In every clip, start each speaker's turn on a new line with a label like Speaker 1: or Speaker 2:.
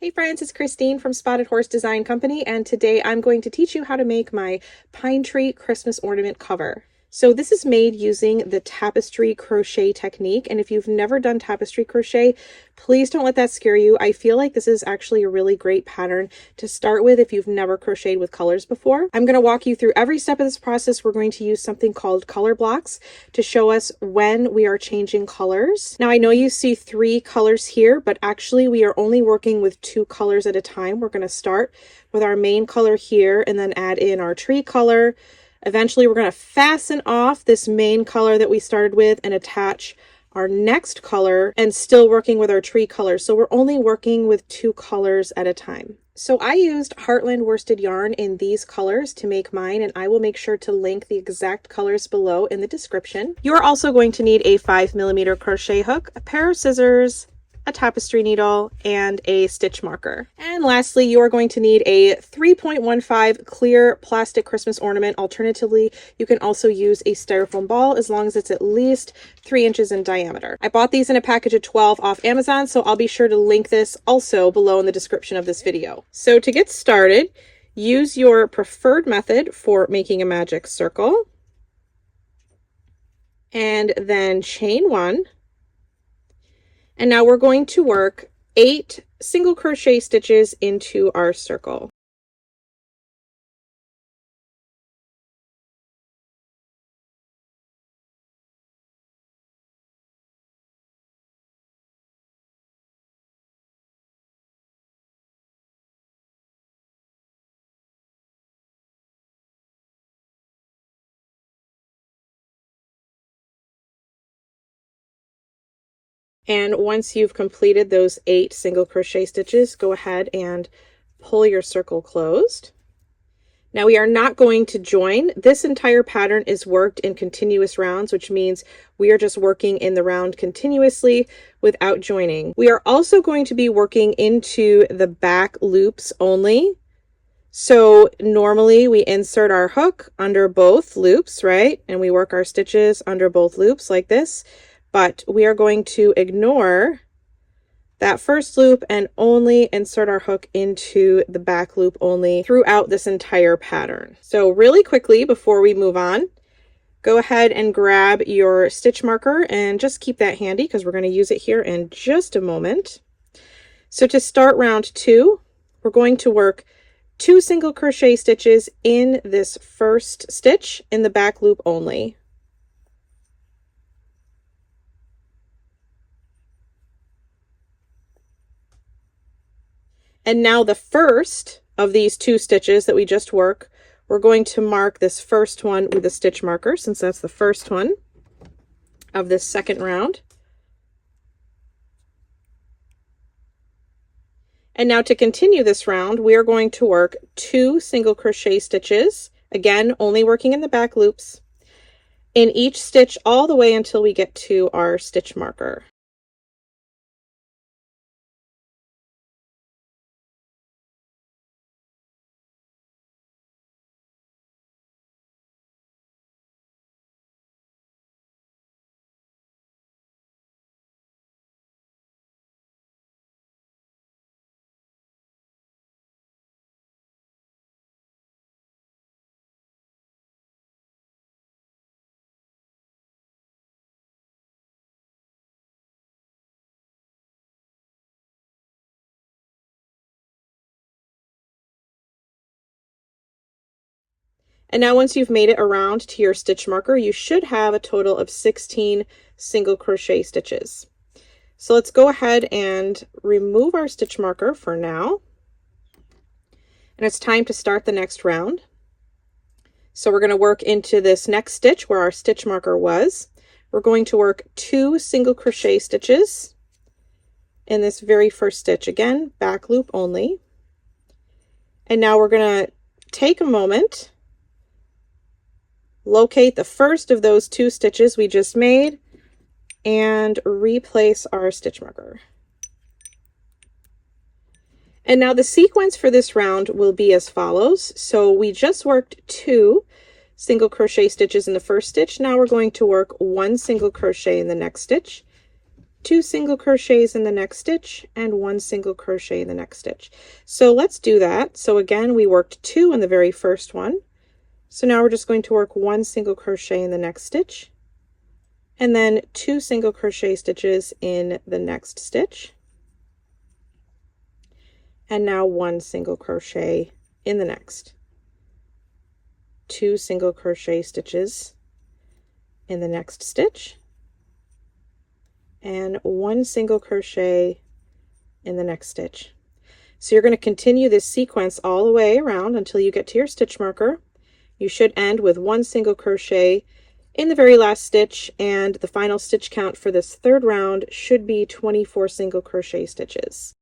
Speaker 1: Hey friends, it's Christine from Spotted Horse Design Company, and today I'm going to teach you how to make my pine tree Christmas ornament cover. So this is made using the tapestry crochet technique, and if you've never done tapestry crochet, please don't let that scare you. I feel like this is actually a really great pattern to start with if you've never crocheted with colors before. I'm going to walk you through every step of this process. We're going to use something called color blocks to show us when we are changing colors. Now I know you see 3 colors here, but actually we are only working with 2 colors at a time. We're going to start with our main color here and then add in our tree color. Eventually, we're going to fasten off this main color that we started with and attach our next color and still working with our tree color. So we're only working with 2 colors at a time. So I used Heartland worsted yarn in these colors to make mine, and I will make sure to link the exact colors below in the description. You're also going to need a 5mm crochet hook, a pair of scissors, a tapestry needle, and a stitch marker. And lastly, you are going to need a 3.15 clear plastic Christmas ornament. Alternatively, you can also use a styrofoam ball as long as it's at least 3 inches in diameter. I bought these in a package of 12 off Amazon, so I'll be sure to link this also below in the description of this video. So to get started, use your preferred method for making a magic circle, and then chain 1. And now we're going to work 8 single crochet stitches into our circle. And once you've completed those 8 single crochet stitches, go ahead and pull your circle closed. Now we are not going to join. This entire pattern is worked in continuous rounds, which means we are just working in the round continuously without joining. We are also going to be working into the back loops only. So normally we insert our hook under both loops, right? And we work our stitches under both loops like this. But we are going to ignore that first loop and only insert our hook into the back loop only throughout this entire pattern. So really quickly before we move on, go ahead and grab your stitch marker and just keep that handy because we're going to use it here in just a moment. So to start round 2, we're going to work 2 single crochet stitches in this first stitch in the back loop only. And now the first of these 2 stitches that we just worked, we're going to mark this first one with a stitch marker since that's the first one of this second round. And now to continue this round, we are going to work 2 single crochet stitches, again, only working in the back loops, in each stitch all the way until we get to our stitch marker. And now once you've made it around to your stitch marker, you should have a total of 16 single crochet stitches. So let's go ahead and remove our stitch marker for now. And it's time to start the next round. So we're going to work into this next stitch where our stitch marker was. We're going to work 2 single crochet stitches in this very first stitch, again, back loop only. And now we're going to take a moment, locate the first of those 2 stitches we just made, and replace our stitch marker. And now the sequence for this round will be as follows. So we just worked 2 single crochet stitches in the first stitch. Now we're going to work 1 single crochet in the next stitch, 2 single crochets in the next stitch, and 1 single crochet in the next stitch. So let's do that. So again, we worked 2 in the very first one. So now we're just going to work 1 single crochet in the next stitch, and then 2 single crochet stitches in the next stitch, and now 1 single crochet in the next, 2 single crochet stitches in the next stitch, and 1 single crochet in the next stitch. So you're going to continue this sequence all the way around until you get to your stitch marker. You should end with 1 single crochet in the very last stitch, and the final stitch count for this third round should be 24 single crochet stitches.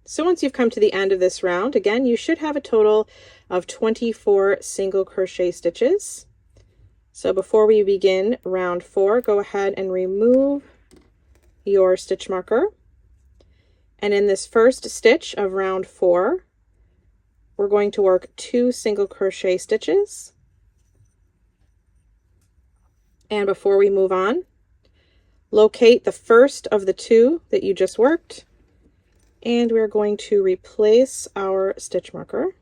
Speaker 1: So once you've come to the end of this round, again, you should have a total of 24 single crochet stitches. So before we begin round 4, go ahead and remove your stitch marker. And in this first stitch of round 4, we're going to work 2 single crochet stitches. And before we move on, locate the first of the 2 that you just worked, and we're going to replace our stitch marker.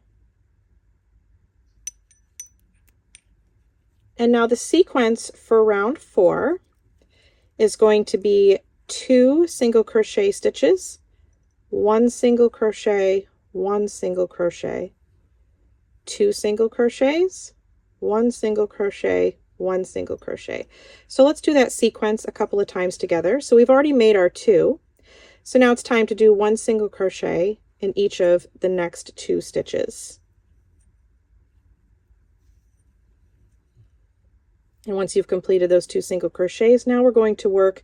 Speaker 1: And now the sequence for round 4 is going to be 2 single crochet stitches, 1 single crochet, 1 single crochet, 2 single crochets, 1 single crochet, 1 single crochet. So let's do that sequence a couple of times together. So we've already made our 2. So now it's time to do 1 single crochet in each of the next 2 stitches. And once you've completed those 2 single crochets, now we're going to work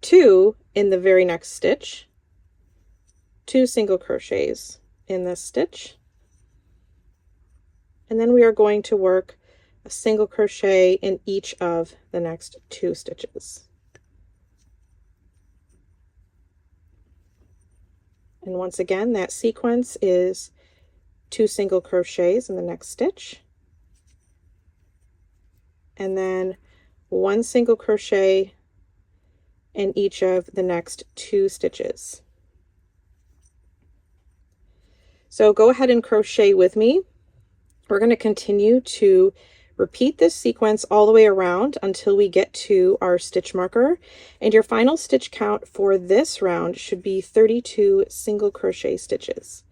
Speaker 1: 2 in the very next stitch, 2 single crochets in this stitch, and then we are going to work a single crochet in each of the next 2 stitches. And once again, that sequence is 2 single crochets in the next stitch, and then 1 single crochet in each of the next 2 stitches. So go ahead and crochet with me. We're going to continue to repeat this sequence all the way around until we get to our stitch marker, and your final stitch count for this round should be 32 single crochet stitches.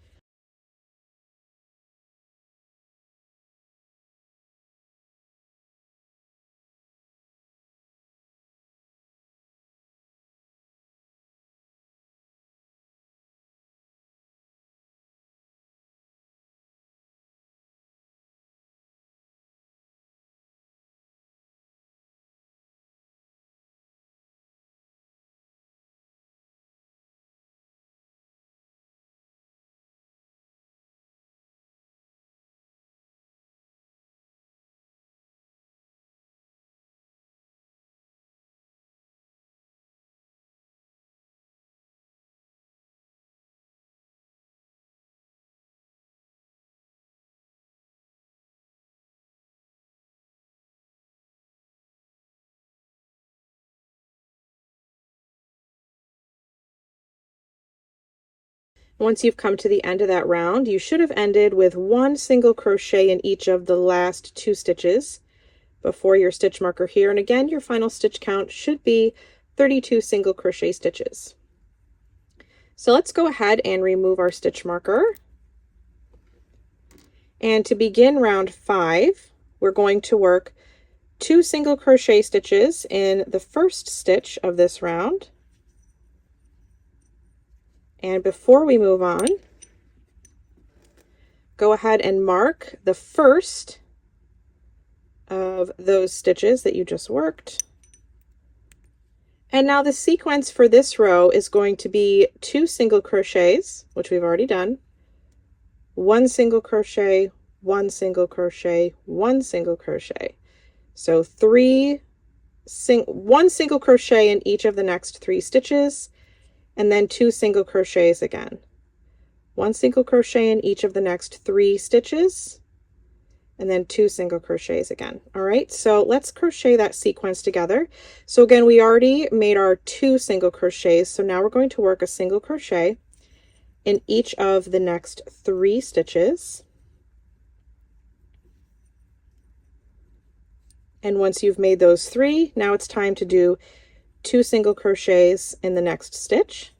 Speaker 1: Once you've come to the end of that round, you should have ended with 1 single crochet in each of the last 2 stitches before your stitch marker here. And again, your final stitch count should be 32 single crochet stitches. So let's go ahead and remove our stitch marker. And to begin round 5, we're going to work 2 single crochet stitches in the first stitch of this round. And before we move on, go ahead and mark the first of those stitches that you just worked. And now the sequence for this row is going to be 2 single crochets, which we've already done, 1 single crochet, 1 single crochet, 1 single crochet. So 1 single crochet in each of the next 3 stitches, and then 2 single crochets again. 1 single crochet in each of the next 3 stitches, and then 2 single crochets again. All right, so let's crochet that sequence together. So again, we already made our 2 single crochets, so now we're going to work a single crochet in each of the next 3 stitches. And once you've made those 3, now it's time to do 2 single crochets in the next stitch,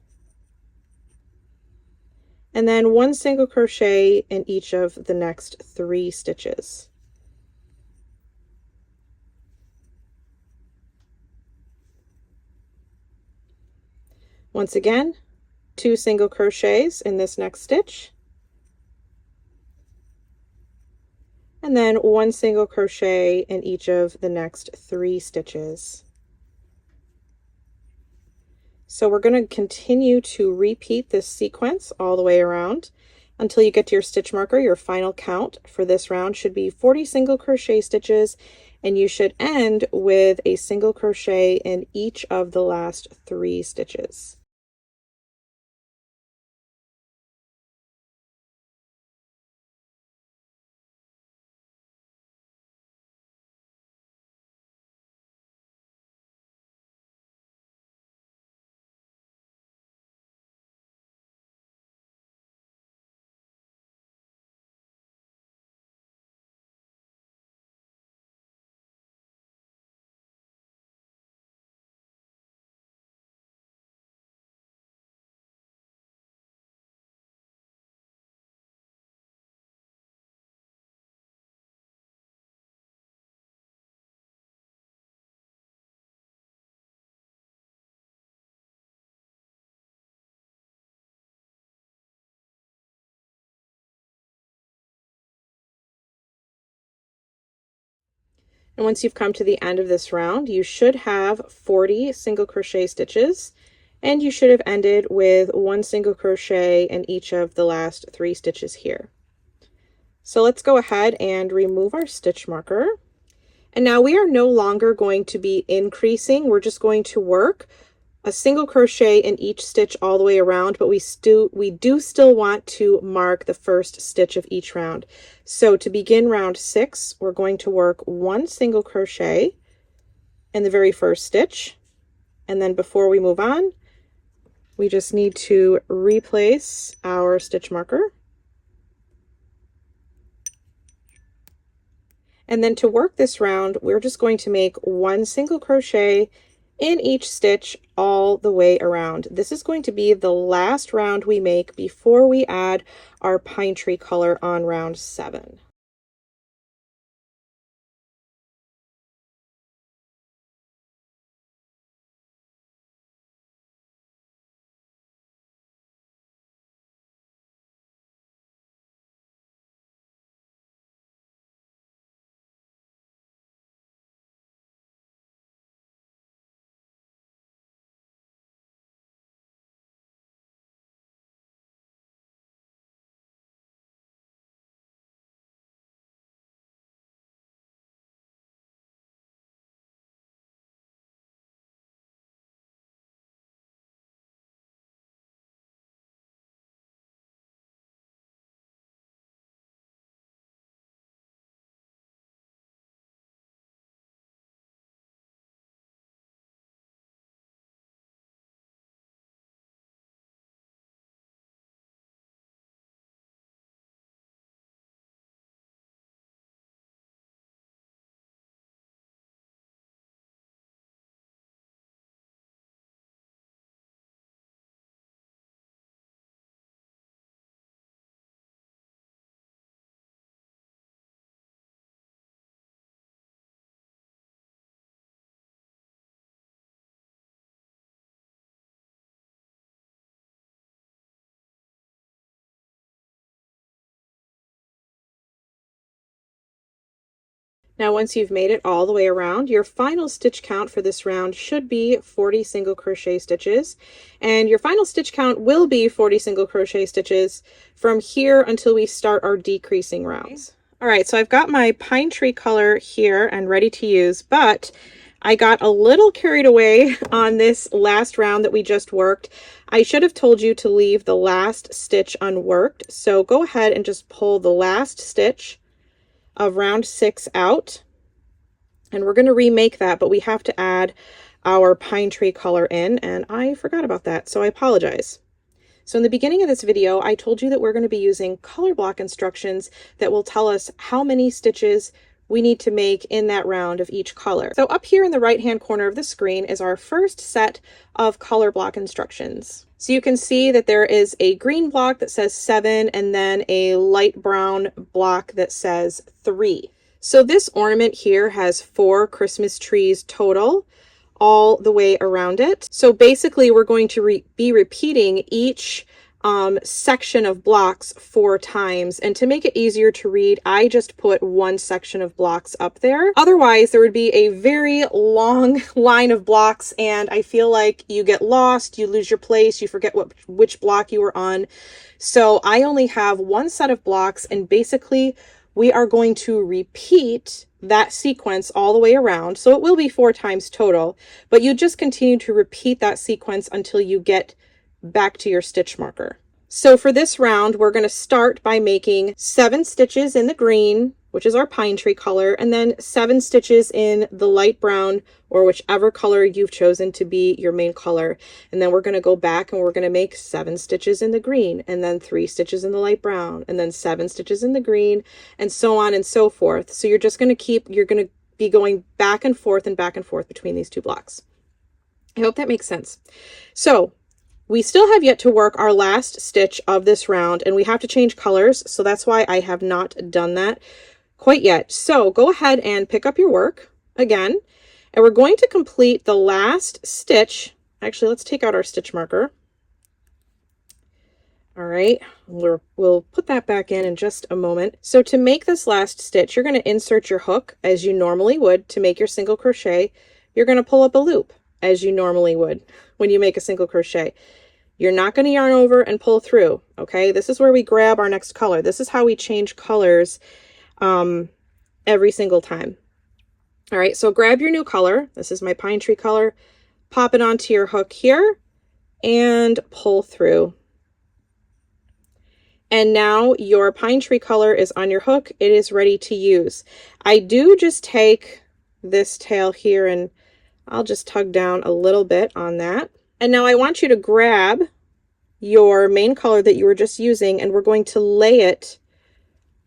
Speaker 1: and then 1 single crochet in each of the next 3 stitches. Once again, 2 single crochets in this next stitch, and then 1 single crochet in each of the next 3 stitches. So we're going to continue to repeat this sequence all the way around until you get to your stitch marker. Your final count for this round should be 40 single crochet stitches, and you should end with a single crochet in each of the last 3 stitches. And once you've come to the end of this round, you should have 40 single crochet stitches, and you should have ended with 1 single crochet in each of the last 3 stitches here. So let's go ahead and remove our stitch marker. And now we are no longer going to be increasing. We're just going to work a single crochet in each stitch all the way around, but we do still want to mark the first stitch of each round. So to begin round 6, we're going to work 1 single crochet in the very first stitch. And then before we move on, we just need to replace our stitch marker. And then to work this round, we're just going to make 1 single crochet in each stitch all the way around. This is going to be the last round we make before we add our pine tree color on round 7. Now, once you've made it all the way around, your final stitch count for this round should be 40 single crochet stitches. And your final stitch count will be 40 single crochet stitches from here until we start our decreasing rounds. All right, so I've got my pine tree color here and ready to use, but I got a little carried away on this last round that we just worked. I should have told you to leave the last stitch unworked. So go ahead and just pull the last stitch of round 6 out. And we're going to remake that, but we have to add our pine tree color in, and I forgot about that, so I apologize. So in the beginning of this video, I told you that we're going to be using color block instructions that will tell us how many stitches we need to make in that round of each color. So up here in the right-hand corner of the screen is our first set of color block instructions. So you can see that there is a green block that says 7 and then a light brown block that says 3. So this ornament here has 4 Christmas trees total, all the way around it. So basically we're going to be repeating each section of blocks 4 times, and to make it easier to read, I just put 1 section of blocks up there. Otherwise there would be a very long line of blocks, and I feel like you get lost, you lose your place, you forget which block you were on. So I only have 1 set of blocks, and basically we are going to repeat that sequence all the way around. So it will be 4 times total, but you just continue to repeat that sequence until you get back to your stitch marker. So for this round, we're going to start by making 7 stitches in the green, which is our pine tree color, and then 7 stitches in the light brown, or whichever color you've chosen to be your main color. And then we're going to go back and we're going to make 7 stitches in the green, and then 3 stitches in the light brown, and then 7 stitches in the green, and so on and so forth. So you're just going to you're going to be going back and forth between these 2 blocks. I hope that makes sense. So we still have yet to work our last stitch of this round, and we have to change colors. So that's why I have not done that quite yet. So go ahead and pick up your work again, and we're going to complete the last stitch. Actually, let's take out our stitch marker. All right, we'll put that back in just a moment. So to make this last stitch, you're going to insert your hook as you normally would to make your single crochet. You're going to pull up a loop as you normally would when you make a single crochet. You're not going to yarn over and pull through, okay? This is where we grab our next color. This is how we change colors every single time. All right, so grab your new color. This is my pine tree color. Pop it onto your hook here and pull through. And now your pine tree color is on your hook. It is ready to use. I do just take this tail here and I'll just tug down a little bit on that. And now I want you to grab your main color that you were just using, and we're going to lay it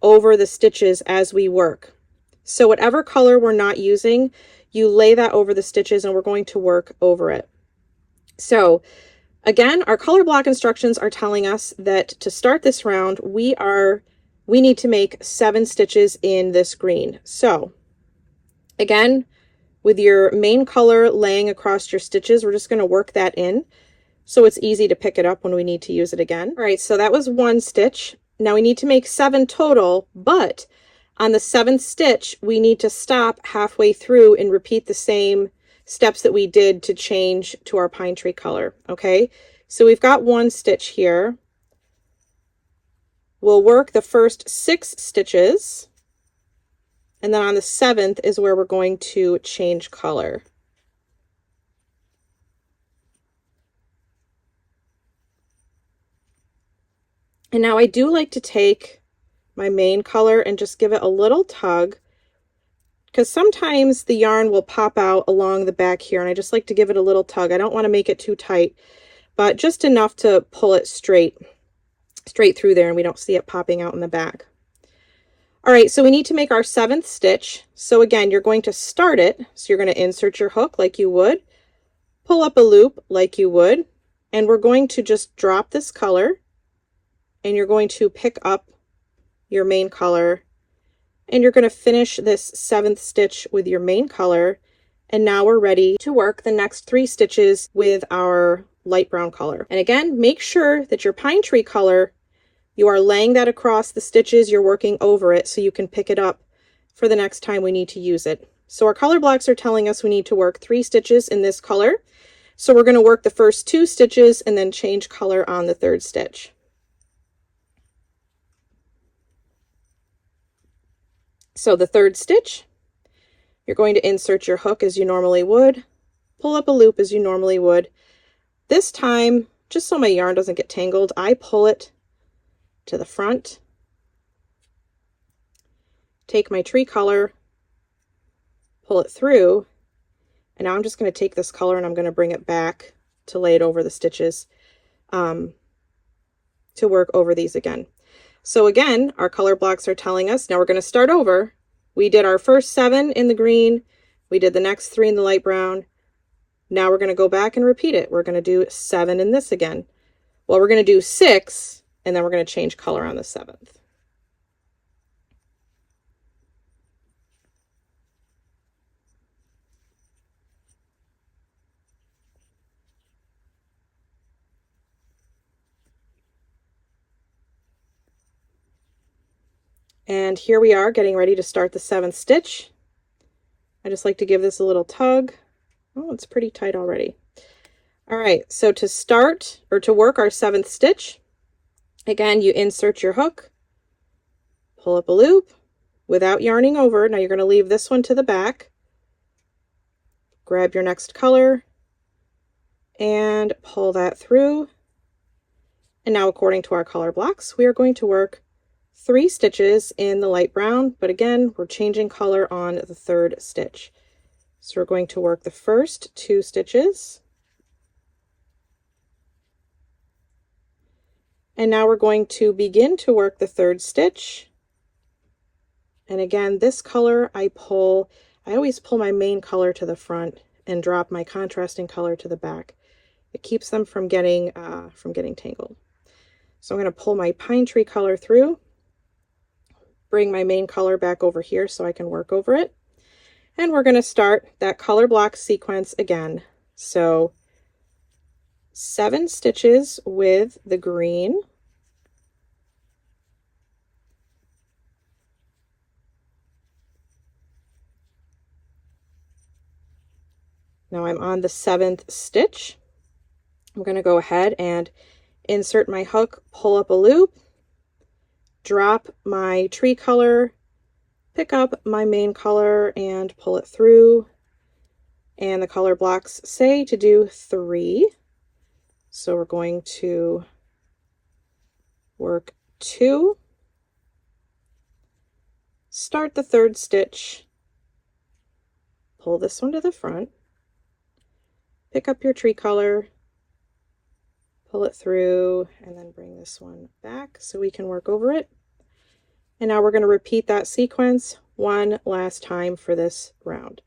Speaker 1: over the stitches as we work. So whatever color we're not using, you lay that over the stitches and we're going to work over it. So again, our color block instructions are telling us that to start this round, we need to make 7 stitches in this green. So again, with your main color laying across your stitches, we're just going to work that in so it's easy to pick it up when we need to use it again. All right, so that was 1 stitch. Now we need to make 7 total, but on the 7th stitch, we need to stop halfway through and repeat the same steps that we did to change to our pine tree color, okay? So we've got 1 stitch here. We'll work the first 6 stitches. And then on the 7th is where we're going to change color. And now I do like to take my main color and just give it a little tug, because sometimes the yarn will pop out along the back here, and I just like to give it a little tug. I don't want to make it too tight, but just enough to pull it straight through there and we don't see it popping out in the back. All right, so we need to make our 7th stitch. So again, you're going to start it. So you're going to insert your hook like you would, pull up a loop like you would, and we're going to just drop this color, and you're going to pick up your main color, and you're going to finish this 7th stitch with your main color. And now we're ready to work the next 3 stitches with our light brown color. And again, make sure that your pine tree color, you are laying that across the stitches, you're working over it so you can pick it up for the next time we need to use it. So our color blocks are telling us we need to work 3 stitches in this color. So we're going to work the first 2 stitches and then change color on the 3rd stitch. So the 3rd stitch, you're going to insert your hook as you normally would, pull up a loop as you normally would. This time, just so my yarn doesn't get tangled, I pull it to the front, take my tree color, pull it through, and now I'm just going to take this color and I'm going to bring it back to lay it over the stitches to work over these again. So again, our color blocks are telling us, now we're going to start over. We did our first 7 in the green, we did the next 3 in the light brown. Now we're going to go back and repeat it. We're going to do 7 in this again. Well, we're going to do 6, and then we're going to change color on the 7th. And here we are getting ready to start the 7th stitch. I just like to give this a little tug. Oh, it's pretty tight already. All right, so to start or to work our 7th stitch, again, you insert your hook, pull up a loop without yarning over. Now you're going to leave this one to the back. Grab your next color and pull that through. And now according to our color blocks, we are going to work 3 stitches in the light brown, but again, we're changing color on the 3rd stitch. So we're going to work the first 2 stitches. And now we're going to begin to work the 3rd stitch. And again, this color I always pull my main color to the front and drop my contrasting color to the back. It keeps them from getting tangled. So I'm going to pull my pine tree color through, bring my main color back over here so I can work over it. And we're going to start that color block sequence again. So 7 stitches with the green. Now I'm on the 7th stitch. I'm going to go ahead and insert my hook, pull up a loop, drop my tree color, pick up my main color and pull it through. And the color blocks say to do 3. So we're going to work 2, start the 3rd stitch, pull this one to the front, pick up your tree color, pull it through, and then bring this one back so we can work over it. And now we're going to repeat that sequence one last time for this round.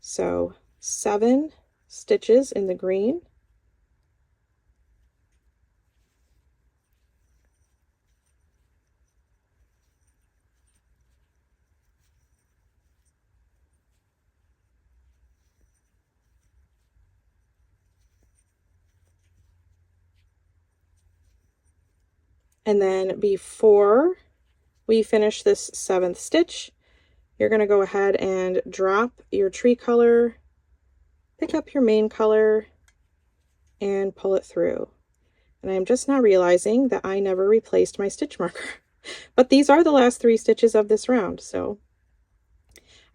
Speaker 1: So 7 stitches in the green. And then before we finish this 7th stitch, you're going to go ahead and drop your tree color, pick up your main color, and pull it through. And I'm just now realizing that I never replaced my stitch marker. But these are the last 3 stitches of this round. So,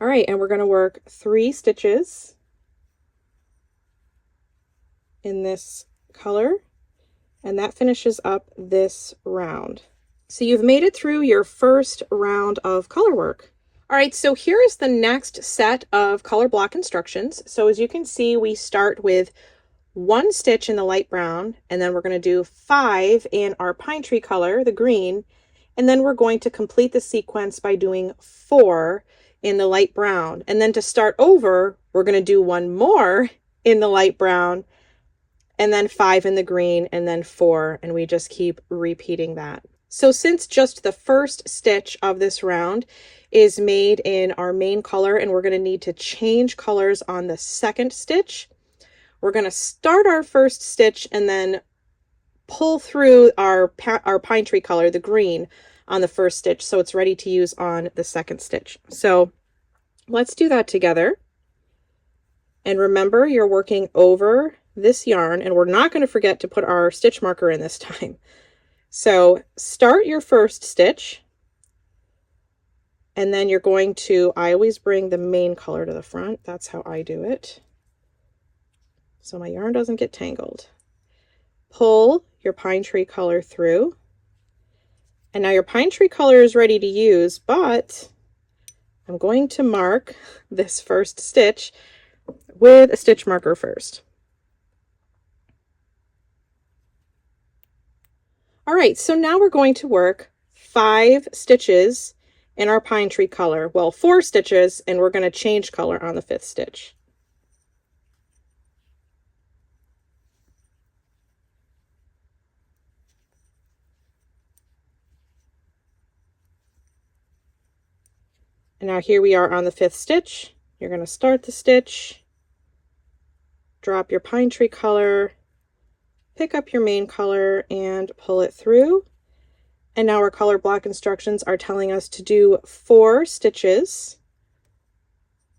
Speaker 1: all right, and we're going to work 3 stitches in this color. And that finishes up this round. So you've made it through your first round of color work. All right, so here is the next set of color block instructions. So as you can see, we start with 1 stitch in the light brown, and then we're going to do 5 in our pine tree color, the green, and then we're going to complete the sequence by doing 4 in the light brown. And then to start over, we're going to do 1 more in the light brown, and then 5 in the green, and then 4, and we just keep repeating that. So since just the first stitch of this round is made in our main color, and we're going to need to change colors on the 2nd stitch, we're going to start our first stitch and then pull through our pine tree color, the green, on the first stitch, so it's ready to use on the second stitch. So let's do that together. And remember, you're working over this yarn, and we're not going to forget to put our stitch marker in this time. So start your first stitch, and then you're going to, I always bring the main color to the front. That's how I do it, so my yarn doesn't get tangled. Pull your pine tree color through, and now your pine tree color is ready to use, but I'm going to mark this first stitch with a stitch marker first. All right, so now we're going to work 5 stitches in our pine tree color. Well, 4 stitches, and we're going to change color on the 5th stitch. And now here we are on the 5th stitch. You're going to start the stitch, drop your pine tree color, pick up your main color, and pull it through. And now our color block instructions are telling us to do 4 stitches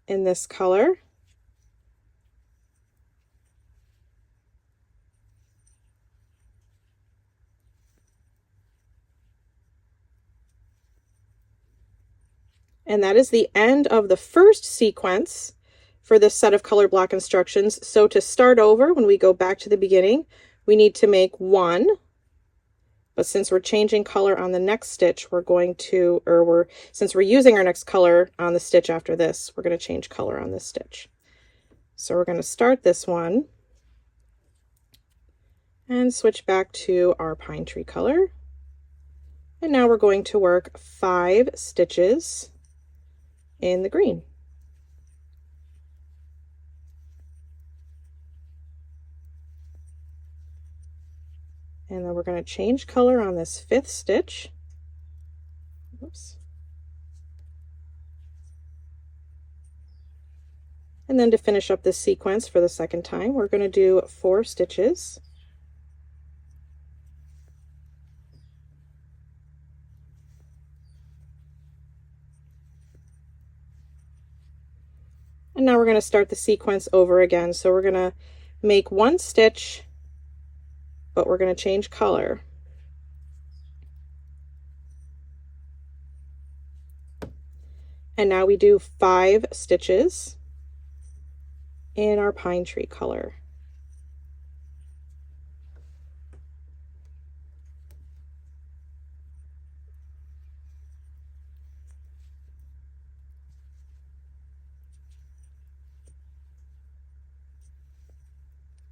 Speaker 1: in this color. And that is the end of the first sequence for this set of color block instructions. So to start over, when we go back to the beginning, we need to make 1. But since we're changing color on the next stitch, we're going to, since we're using our next color on the stitch after this, we're going to change color on this stitch. So we're going to start this one and switch back to our pine tree color. And now we're going to work 5 stitches in the green. And then we're going to change color on this 5th stitch. Oops. And then to finish up this sequence for the second time, we're going to do 4 stitches. And now we're going to start the sequence over again. So we're going to make 1 stitch, but we're going to change color. And now we do 5 stitches in our pine tree color.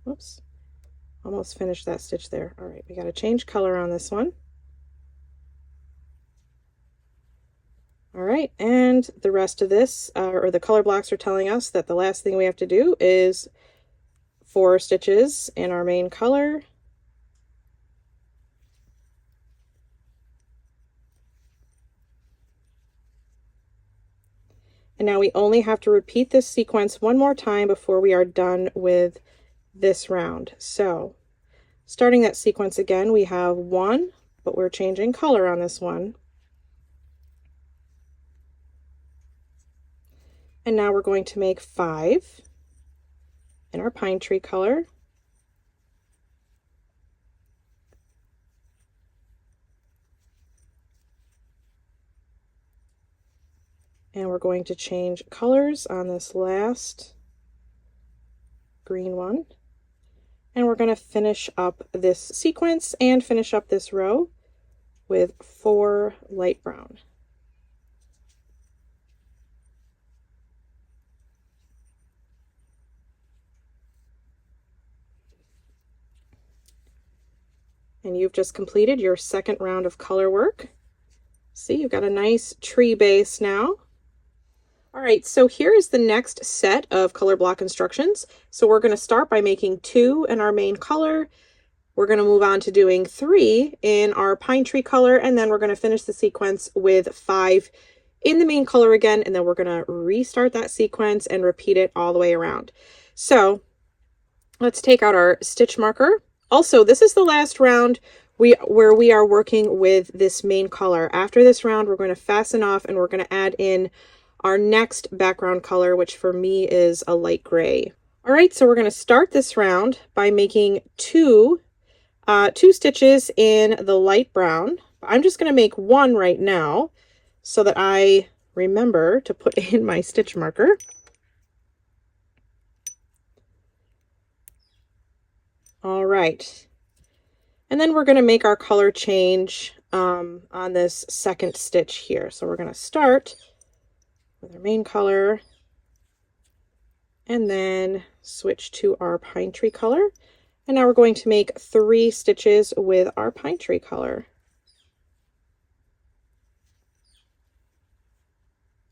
Speaker 1: Whoops. Almost finished that stitch there. All right, we got to change color on this one. All right, and the rest of this, or the color blocks are telling us that the last thing we have to do is 4 stitches in our main color. And now we only have to repeat this sequence one more time before we are done with this round. So starting that sequence again, we have 1, but we're changing color on this one. And now we're going to make 5 in our pine tree color. And we're going to change colors on this last green one. And we're going to finish up this sequence and finish up this row with 4 light brown. And you've just completed your second round of color work. See, you've got a nice tree base now. All right, so here is the next set of color block instructions. So we're going to start by making 2 in our main color. We're going to move on to doing 3 in our pine tree color, and then we're going to finish the sequence with 5 in the main color again, and then we're going to restart that sequence and repeat it all the way around. So let's take out our stitch marker. Also, this is the last round where we are working with this main color. After this round, we're going to fasten off and we're going to add in our next background color, which for me is a light gray. All right, so we're going to start this round by making two stitches in the light brown. I'm just going to make one right now so that I remember to put in my stitch marker. All right. And then we're going to make our color change on this second stitch here. So we're going to start with our main color and then switch to our pine tree color. And now we're going to make 3 stitches with our pine tree color.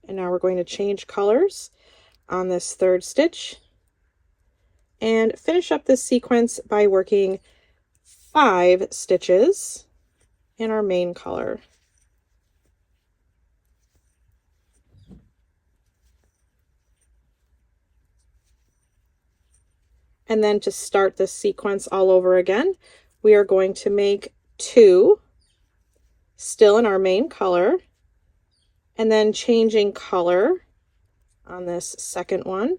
Speaker 1: And now we're going to change colors on this third stitch and finish up this sequence by working 5 stitches in our main color. And then to start this sequence all over again, we are going to make 2 still in our main color, and then changing color on this second one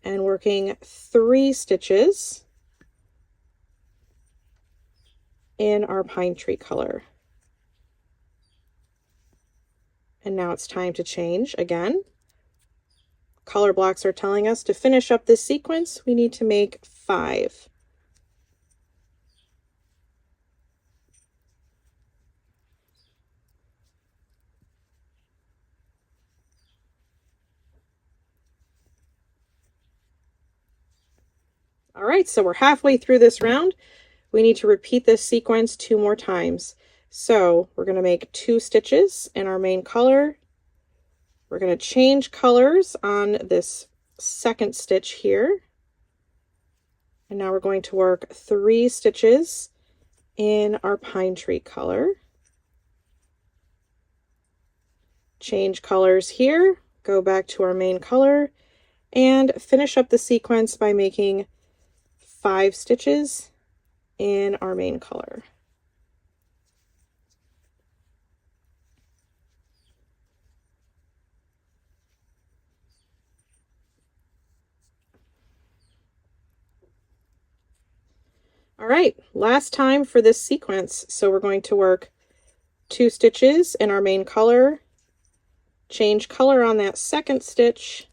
Speaker 1: and working 3 stitches in our pine tree color. And now it's time to change again. Color blocks are telling us to finish up this sequence, we need to make 5. All right, so we're halfway through this round. We need to repeat this sequence 2 more times. So we're going to make 2 stitches in our main color. We're going to change colors on this second stitch here. And now we're going to work 3 stitches in our pine tree color. Change colors here, go back to our main color, and finish up the sequence by making 5 stitches in our main color. All right, last time for this sequence. So we're going to work 2 stitches in our main color, change color on that second stitch,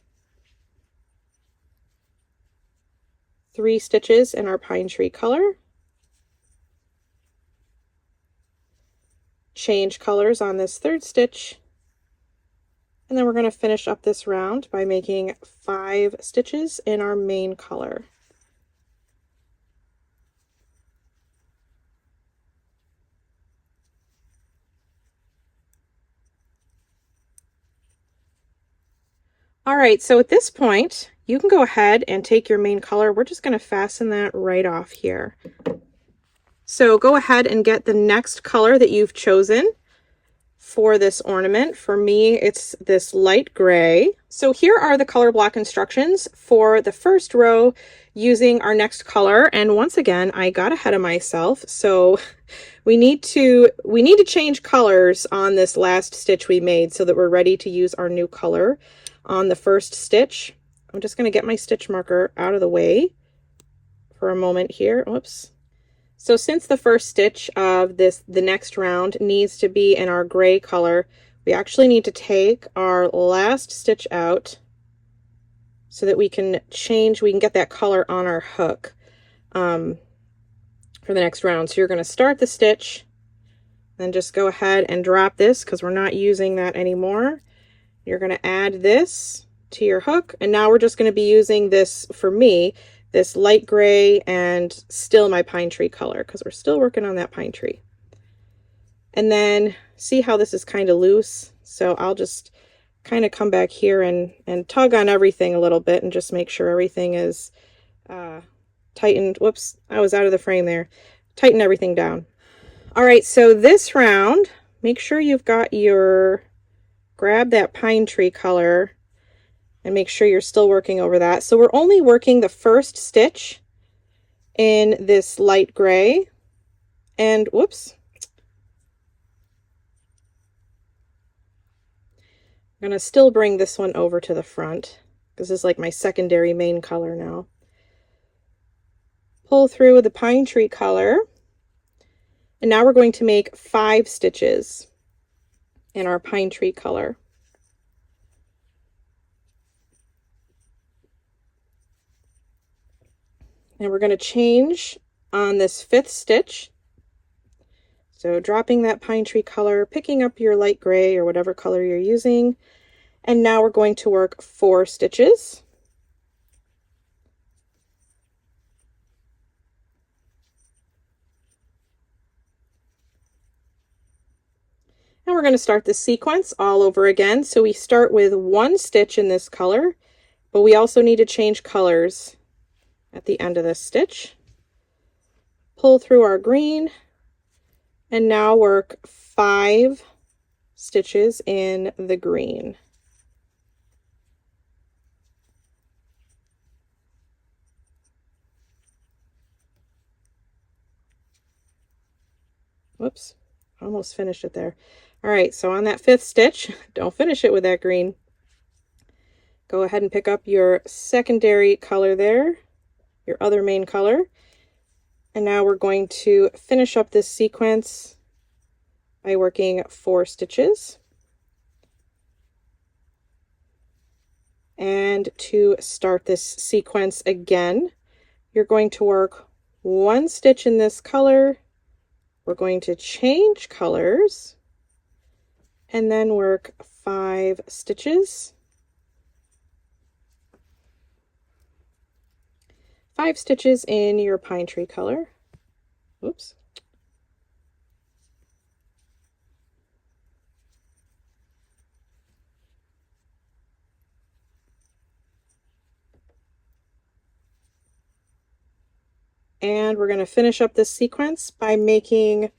Speaker 1: 3 stitches in our pine tree color, change colors on this third stitch, and then we're going to finish up this round by making 5 stitches in our main color. All right, so at this point, you can go ahead and take your main color. We're just going to fasten that right off here. So go ahead and get the next color that you've chosen for this ornament. For me, it's this light gray. So here are the color block instructions for the first row using our next color. And once again, I got ahead of myself. So we need to change colors on this last stitch we made so that we're ready to use our new color on the first stitch. I'm just going to get my stitch marker out of the way for a moment here. Whoops. So since the first stitch of the next round needs to be in our gray color, we actually need to take our last stitch out so that we can get that color on our hook for the next round. So you're going to start the stitch, then just go ahead and drop this because we're not using that anymore. You're going to add this to your hook, and now we're just going to be using this, for me, this light gray and still my pine tree color because we're still working on that pine tree. And then see how this is kind of loose, so I'll just kind of come back here and tug on everything a little bit and just make sure everything is tightened. Whoops, I was out of the frame there. Tighten everything down. All right, so this round, make sure you've got grab that pine tree color and make sure you're still working over that. So we're only working the first stitch in this light gray. And whoops, I'm gonna still bring this one over to the front because this is like my secondary main color now. Pull through the pine tree color, and now we're going to make 5 stitches in our pine tree color. And we're going to change on this 5th stitch. So dropping that pine tree color, picking up your light gray or whatever color you're using. And now we're going to work 4 stitches. And we're going to start the sequence all over again. So we start with 1 stitch in this color, but we also need to change colors at the end of this stitch. Pull through our green, and now work 5 stitches in the green. Whoops, almost finished it there. All right, so on that 5th stitch, don't finish it with that green. Go ahead and pick up your secondary color there, your other main color. And now we're going to finish up this sequence by working 4 stitches. And to start this sequence again, you're going to work 1 stitch in this color. We're going to change colors and then work 5 stitches. 5 stitches in your pine tree color. Oops. And we're going to finish up this sequence by making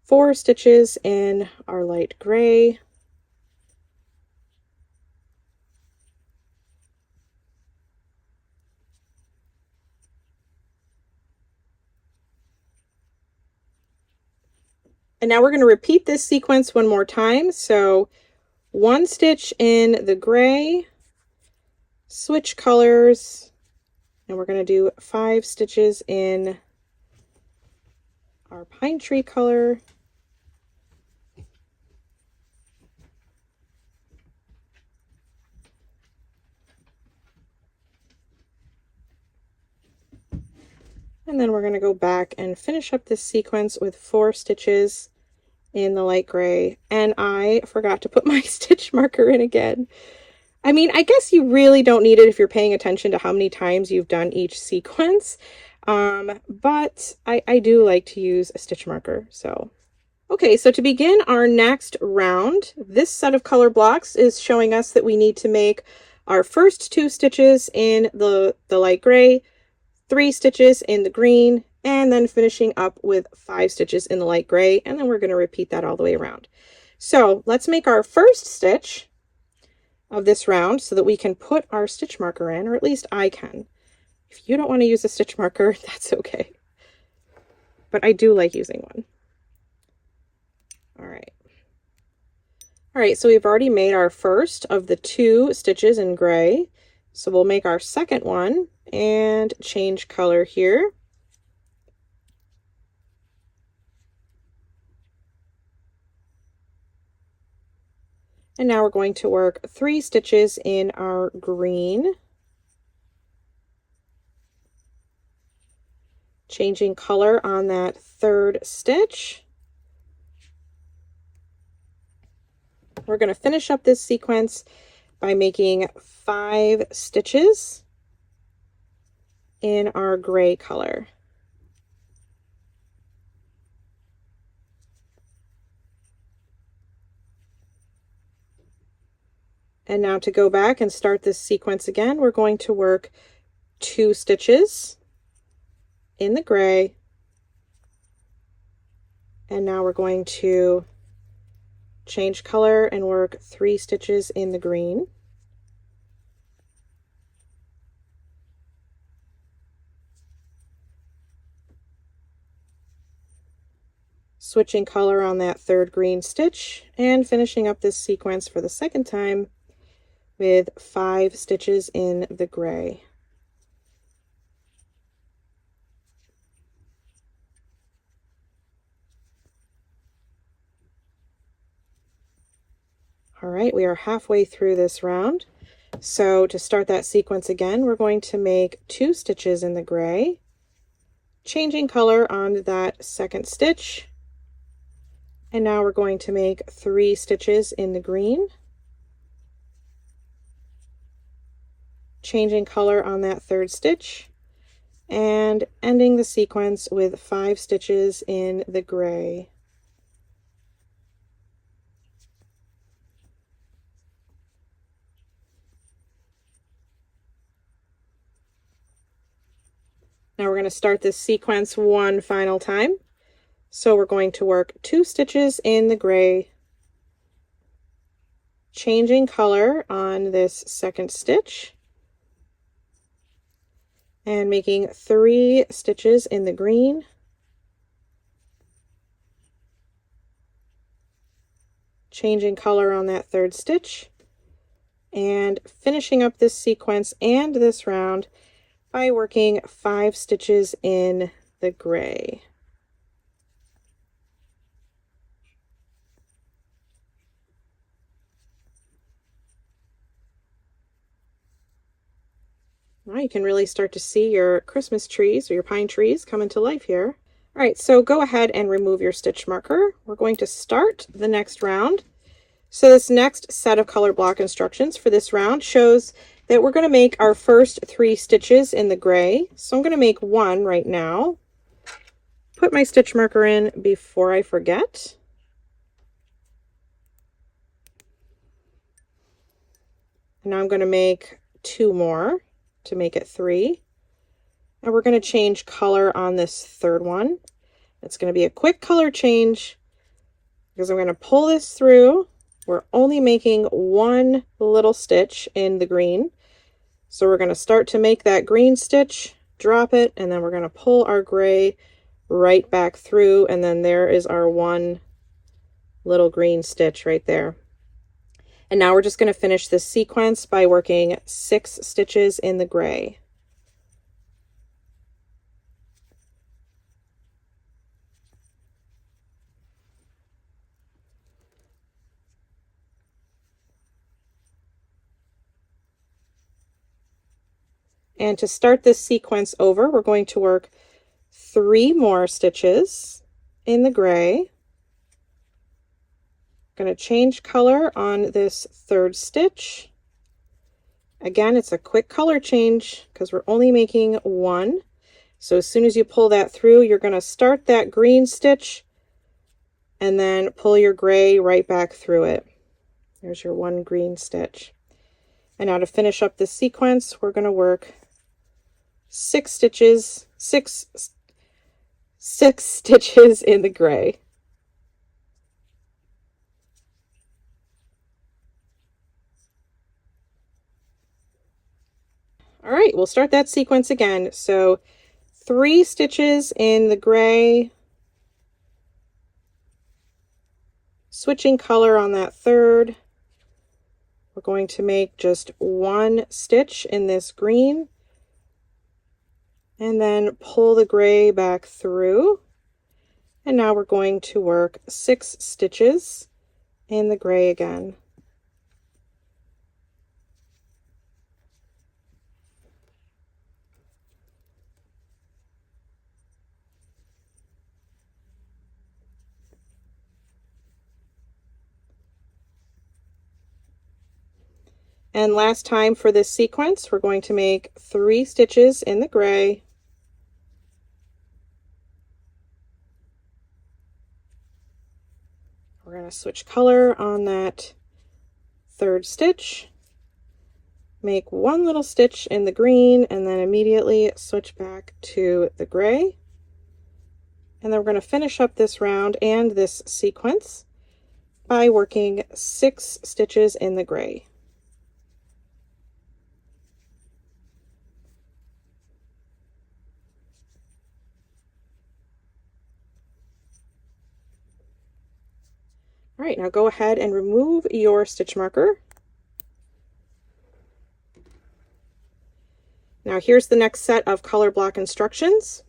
Speaker 1: 4 stitches in our light gray. And now we're going to repeat this sequence one more time. So 1 stitch in the gray, switch colors, and we're going to do 5 stitches in our pine tree color. And then we're going to go back and finish up this sequence with 4 stitches in the light gray. And I forgot to put my stitch marker in again. I mean, I guess you really don't need it if you're paying attention to how many times you've done each sequence. But I do like to use a stitch marker. So, okay, so to begin our next round, this set of color blocks is showing us that we need to make our first 2 stitches in the light gray, 3 stitches in the green, and then finishing up with 5 stitches in the light gray, and then we're going to repeat that all the way around. So let's make our first stitch of this round so that we can put our stitch marker in, or at least I can. If you don't want to use a stitch marker, that's okay. But I do like using one. All right. All right, so we've already made our first of the 2 stitches in gray. So we'll make our second one and change color here. And now we're going to work 3 stitches in our green. Changing color on that 3rd stitch. We're going to finish up this sequence by making 5 stitches in our gray color. And now to go back and start this sequence again, we're going to work 2 stitches in the gray. And now we're going to change color and work 3 stitches in the green. switching color on that third green stitch, and finishing up this sequence for the second time with 5 stitches in the gray. All right, we are halfway through this round. So to start that sequence again, we're going to make 2 stitches in the gray, changing color on that second stitch. And now we're going to make 3 stitches in the green, changing color on that third stitch, and ending the sequence with 5 stitches in the gray. Now we're going to start this sequence one final time. So we're going to work 2 stitches in the gray, changing color on this second stitch, and making 3 stitches in the green, changing color on that third stitch, and finishing up this sequence and this round by working 5 stitches in the gray. Now you can really start to see your Christmas trees or your pine trees coming to life here. All right, so go ahead and remove your stitch marker. We're going to start the next round. So this next set of color block instructions for this round shows that we're going to make our first 3 stitches in the gray. So I'm going to make 1 right now. Put my stitch marker in before I forget. And now I'm going to make 2 more to make it 3. And we're going to change color on this third one. It's going to be a quick color change because I'm going to pull this through. We're only making 1 little stitch in the green. So we're going to start to make that green stitch, drop it, and then we're going to pull our gray right back through, and then there is our 1 little green stitch right there. And now we're just going to finish this sequence by working 6 stitches in the gray. And to start this sequence over, we're going to work 3 more stitches in the gray. Going to change color on this third stitch. Again, it's a quick color change because we're only making 1. So as soon as you pull that through, you're going to start that green stitch and then pull your gray right back through it. There's your 1 green stitch. And now to finish up this sequence, we're going to work 6 stitches, 6 stitches in the gray. All right, we'll start that sequence again. So 3 stitches in the gray, switching color on that third. We're going to make just 1 stitch in this green, and then pull the gray back through. And now we're going to work 6 stitches in the gray again. And last time for this sequence, we're going to make 3 stitches in the gray, we're going to switch color on that third stitch, make 1 little stitch in the green, and then immediately switch back to the gray. And then we're going to finish up this round and this sequence by working 6 stitches in the gray. All right, now go ahead and remove your stitch marker. Now here's the next set of color block instructions.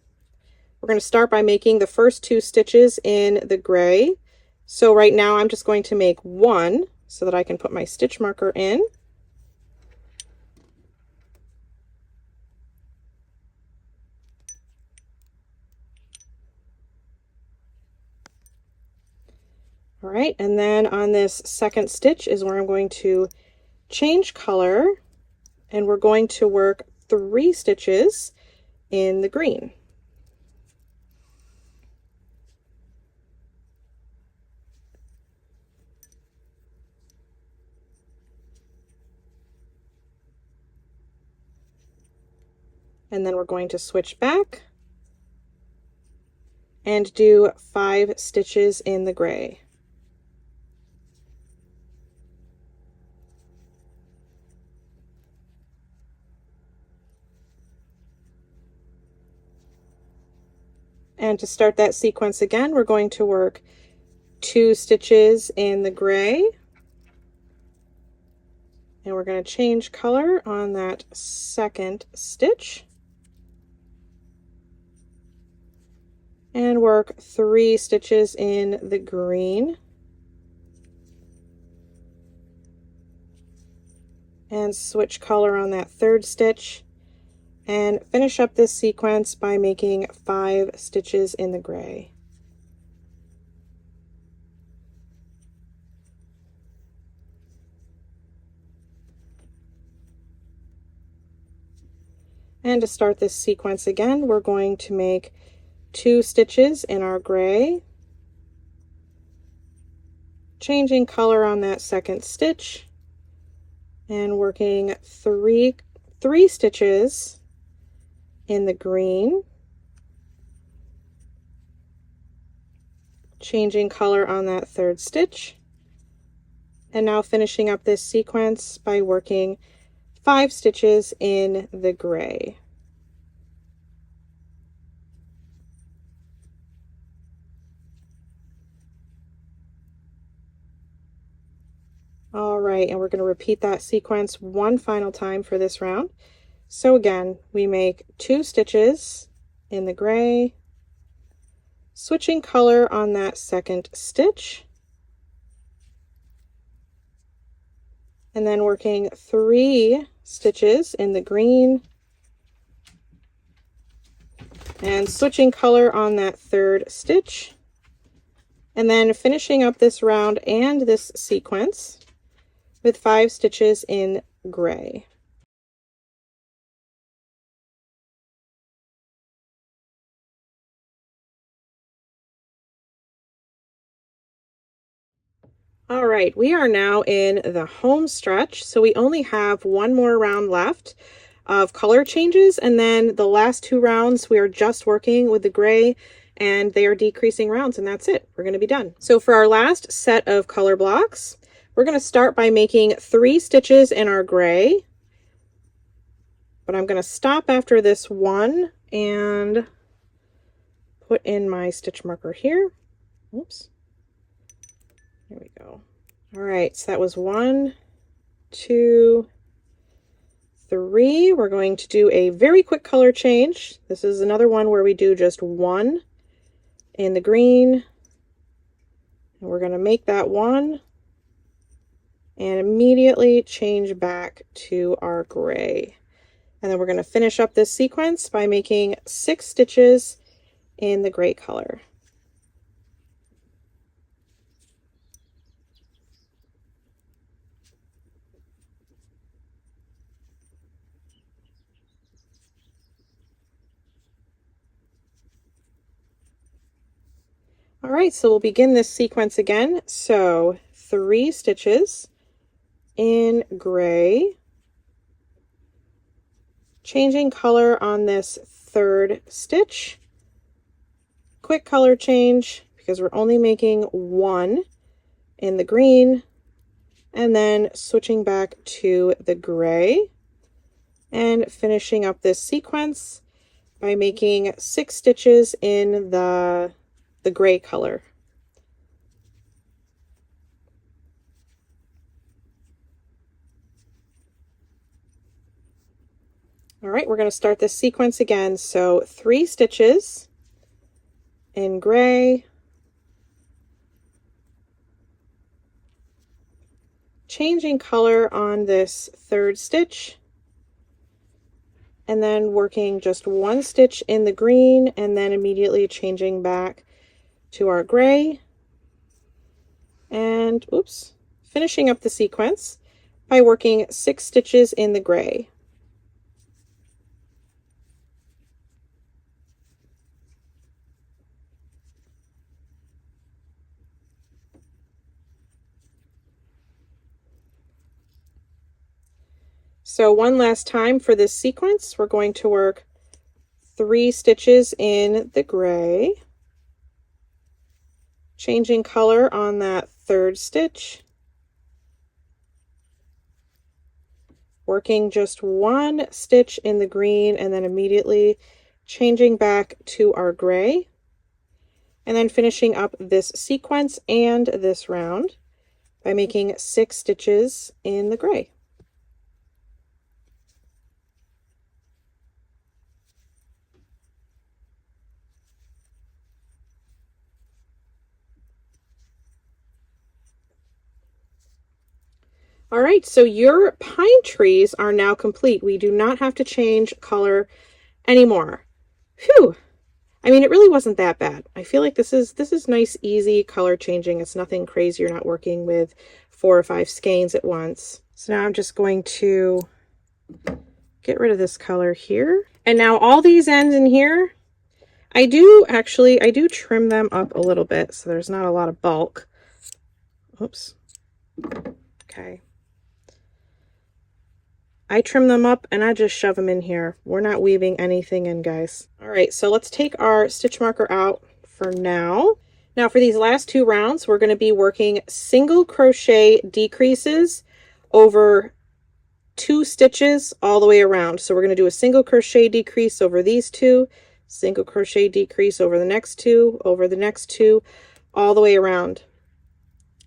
Speaker 1: We're going to start by making the first 2 stitches in the gray. So right now I'm just going to make 1 so that I can put my stitch marker in. All right, and then on this second stitch is where I'm going to change color, and we're going to work 3 stitches in the green. And then we're going to switch back and do 5 stitches in the gray. And to start that sequence again, we're going to work 2 stitches in the gray. And we're going to change color on that second stitch. And work 3 stitches in the green. And switch color on that third stitch. And finish up this sequence by making 5 stitches in the gray. And to start this sequence again, we're going to make 2 stitches in our gray, changing color on that second stitch, and working 3 stitches in the green, changing color on that third stitch, and now finishing up this sequence by working 5 stitches in the gray. All right, and we're going to repeat that sequence one final time for this round. So again, we make 2 stitches in the gray, switching color on that second stitch, and then working 3 stitches in the green, and switching color on that third stitch, and then finishing up this round and this sequence with 5 stitches in gray. All right, we are now in the home stretch, so we only have 1 more round left of color changes, and then the last 2 rounds we are just working with the gray, and they are decreasing rounds, and that's it. We're going to be done. So for our last set of color blocks, we're going to start by making 3 stitches in our gray, but I'm going to stop after this one and put in my stitch marker here. Oops. There we go. All right, so that was 1, 2, 3. We're going to do a very quick color change. This is another one where we do just 1 in the green, and we're going to make that 1 and immediately change back to our gray. And then we're going to finish up this sequence by making 6 stitches in the gray color. All right, so we'll begin this sequence again. So 3 stitches in gray, changing color on this third stitch, quick color change because we're only making 1 in the green, and then switching back to the gray and finishing up this sequence by making 6 stitches in the gray color. All right, we're going to start this sequence again. So 3 stitches in gray, changing color on this 3rd stitch, and then working just 1 stitch in the green, and then immediately changing back to our gray, and oops, finishing up the sequence by working 6 stitches in the gray. So one last time for this sequence, we're going to work 3 stitches in the gray, changing color on that 3rd stitch, working just 1 stitch in the green, and then immediately changing back to our gray, and then finishing up this sequence and this round by making 6 stitches in the gray. All right, so your pine trees are now complete. We do not have to change color anymore. Phew. I mean, it really wasn't that bad. I feel like this is nice, easy color changing. It's nothing crazy. You're not working with 4 or 5 skeins at once. So now I'm just going to get rid of this color here. And now all these ends in here, I do trim them up a little bit so there's not a lot of bulk. Oops. Okay. I trim them up and I just shove them in here. We're not weaving anything in, guys. All right, so let's take our stitch marker out for now. Now for these last 2 rounds, we're going to be working single crochet decreases over 2 stitches all the way around. So we're going to do a single crochet decrease over these 2, single crochet decrease over the next 2, over the next 2, all the way around.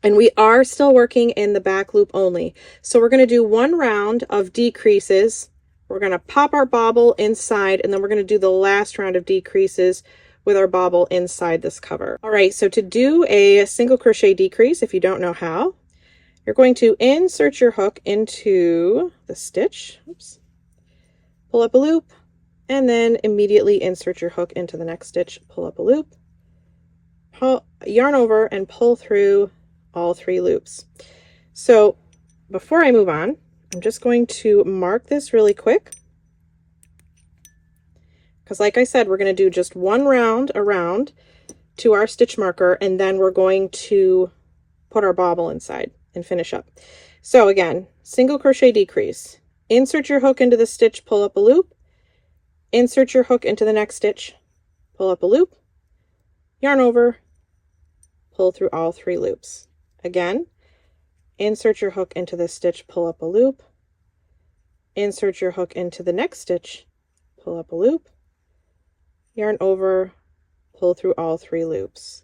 Speaker 1: And we are still working in the back loop only. So we're going to do 1 round of decreases. We're going to pop our bauble inside, and then we're going to do the last round of decreases with our bauble inside this cover. All right, so to do a single crochet decrease, if you don't know how, you're going to insert your hook into the stitch. Oops. Pull up a loop, and then immediately insert your hook into the next stitch. Pull up a loop, yarn over, and pull through all 3 loops. So before I move on, I'm just going to mark this really quick, because like I said, we're going to do just 1 round around to our stitch marker, and then we're going to put our bauble inside and finish up. So again, single crochet decrease, insert your hook into the stitch, pull up a loop, insert your hook into the next stitch, pull up a loop, yarn over, pull through all 3 loops. Again, insert your hook into this stitch, pull up a loop, insert your hook into the next stitch, pull up a loop, yarn over, pull through all 3 loops.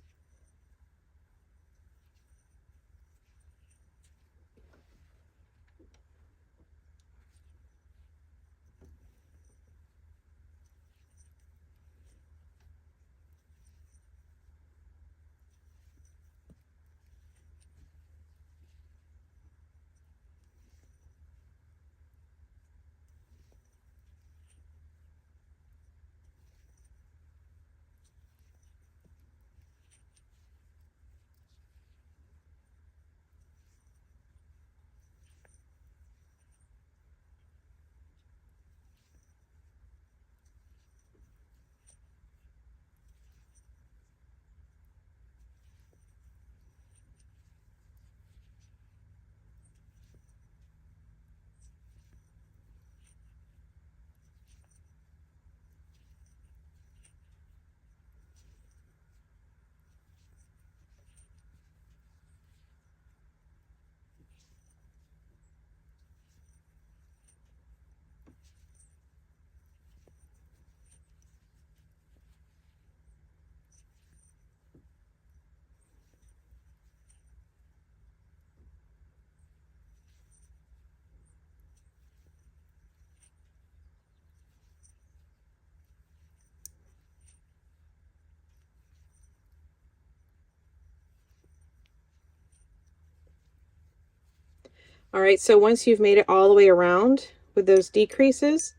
Speaker 1: All right, so once you've made it all the way around with those decreases,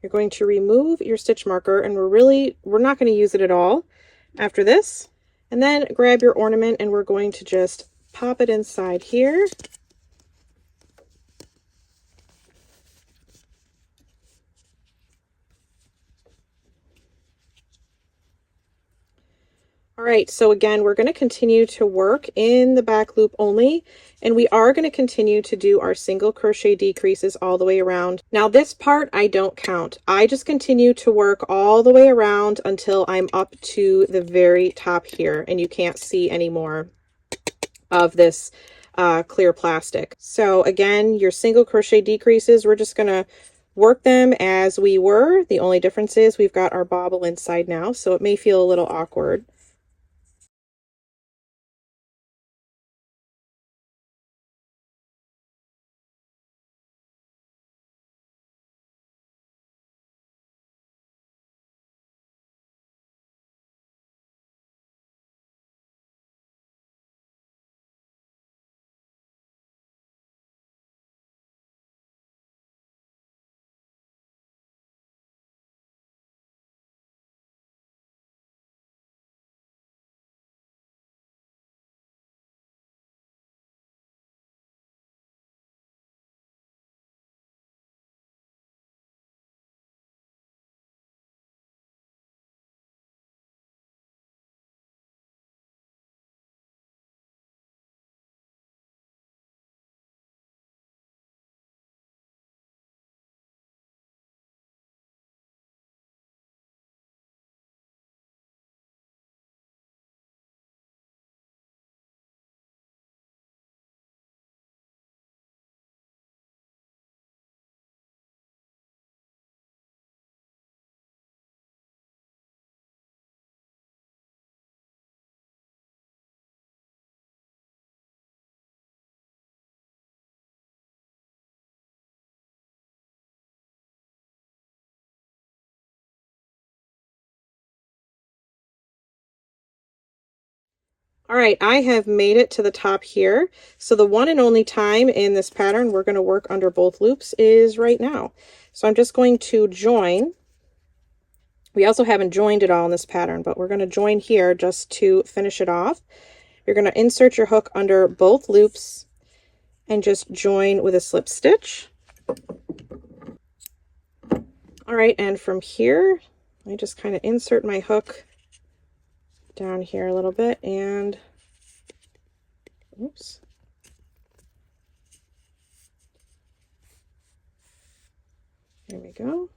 Speaker 1: you're going to remove your stitch marker, and we're not going to use it at all after this. And then grab your ornament, and we're going to just pop it inside here. All right, so again, we're going to continue to work in the back loop only, and we are going to continue to do our single crochet decreases all the way around. Now this part I don't count. I just continue to work all the way around until I'm up to the very top here, and you can't see any more of this clear plastic. So again, your single crochet decreases, we're just going to work them as we were. The only difference is we've got our bauble inside now, so it may feel a little awkward. All right, I have made it to the top here. So the one and only time in this pattern we're going to work under both loops is right now. So I'm just going to join. We also haven't joined it all in this pattern, but we're going to join here just to finish it off. You're going to insert your hook under both loops and just join with a slip stitch. All right, and from here, I just kind of insert my hook down here a little bit, and oops. There we go.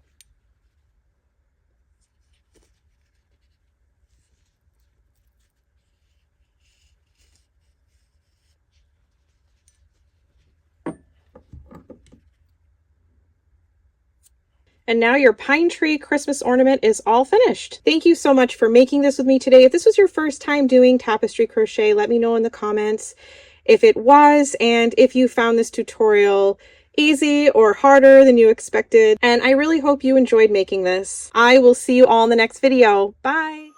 Speaker 1: And now your pine tree Christmas ornament is all finished. Thank you so much for making this with me today. If this was your first time doing tapestry crochet, let me know in the comments if it was, and if you found this tutorial easy or harder than you expected. And I really hope you enjoyed making this. I will see you all in the next video. Bye!